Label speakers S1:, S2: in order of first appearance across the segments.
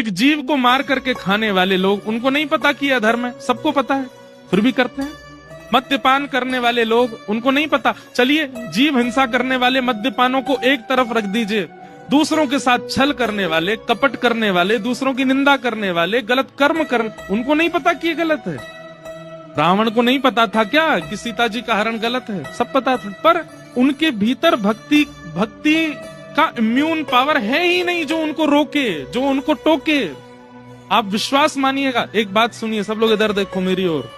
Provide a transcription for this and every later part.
S1: एक जीव को मार करके खाने वाले लोग, उनको नहीं पता कि यह धर्म है, सबको पता है, फिर भी करते हैं। मद्यपान करने वाले लोग, उनको नहीं पता, चलिए जीव हिंसा करने वाले मद्यपानों को एक तरफ रख दीजिए, दूसरों के साथ छल करने वाले, कपट करने वाले, दूसरों की निंदा करने वाले, गलत कर्म करने, उनको नहीं पता कि ये गलत है। रावण को नहीं पता था क्या कि सीता जी का हरण गलत है? सब पता था, पर उनके भीतर भक्ति का इम्यून पावर है ही नहीं जो उनको रोके, जो उनको टोके। आप विश्वास मानिएगा, एक बात सुनिए, सब लोग इधर देखो मेरी ओर।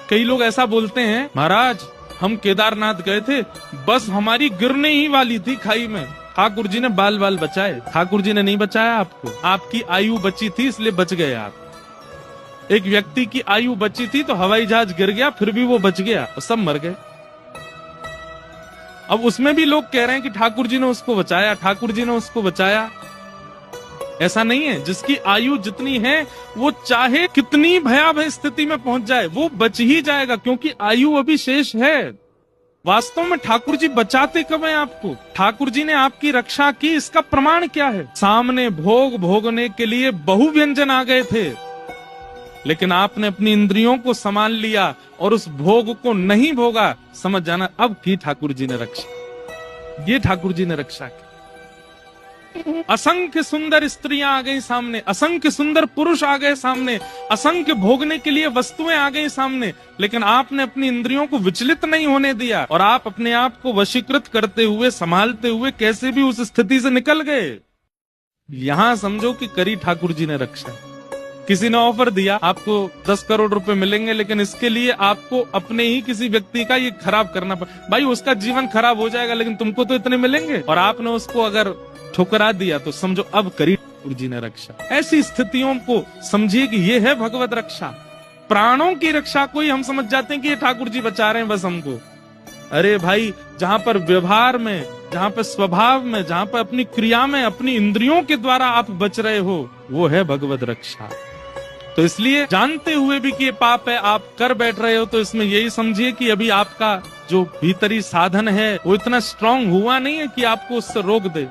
S1: कई लोग ऐसा बोलते हैं, महाराज हम केदारनाथ गए थे, बस हमारी गिरने ही वाली थी खाई में, ठाकुर जी ने बाल बाल बचाए। ठाकुर जी ने नहीं बचाया आपको, आपकी आयु बची थी इसलिए बच गए आप। एक व्यक्ति की आयु बची थी तो हवाई जहाज गिर गया, फिर भी वो बच गया और सब मर गए। अब उसमें भी लोग कह रहे हैं कि ठाकुर जी ने उसको बचाया, ठाकुर जी ने उसको बचाया। ऐसा नहीं है, जिसकी आयु जितनी है वो चाहे कितनी भयावह स्थिति में पहुंच जाए वो बच ही जाएगा, क्योंकि आयु अभी शेष है। वास्तव में ठाकुर जी बचाते कब हैं आपको? ठाकुर जी ने आपकी रक्षा की, इसका प्रमाण क्या है? सामने भोग भोगने के लिए बहु व्यंजन आ गए थे, लेकिन आपने अपनी इंद्रियों को संभाल लिया और उस भोग को नहीं भोगा। समझ जाना अब की ठाकुर जी ने रक्षा, ये ठाकुर जी ने रक्षा की। असंख्य सुंदर स्त्रियां आ गई सामने, असंख्य सुंदर पुरुष आ गए सामने, असंख्य भोगने के लिए वस्तुएं आ गई सामने, लेकिन आपने अपनी इंद्रियों को विचलित नहीं होने दिया और आप अपने आप को वशीकृत करते हुए, संभालते हुए कैसे भी उस स्थिति से निकल गए। यहां समझो कि करी ठाकुर जी ने रक्षा। किसी ने ऑफर दिया आपको 10 करोड़ रुपए मिलेंगे, लेकिन इसके लिए आपको अपने ही किसी व्यक्ति का ये खराब करना पड़े। भाई उसका जीवन खराब हो जाएगा, लेकिन तुमको तो इतने मिलेंगे, और आपने उसको अगर ठुकरा दिया तो समझो अब करी ठाकुर जी ने रक्षा। ऐसी स्थितियों को समझिए कि ये है भगवत रक्षा। प्राणों की रक्षा को ही हम समझ जाते हैं कि ये ठाकुर जी बचा रहे हैं बस हमको। अरे भाई, जहां पर व्यवहार में, जहां पर स्वभाव में, जहां पर अपनी क्रिया में, अपनी इंद्रियों के द्वारा आप बच रहे हो, वो है भगवत रक्षा। तो इसलिए जानते हुए भी कि ये पाप है, आप कर बैठ रहे हो, तो इसमें यही समझिए कि अभी आपका जो भीतरी साधन है वो इतना स्ट्रांग हुआ नहीं है कि आपको उससे रोक दे।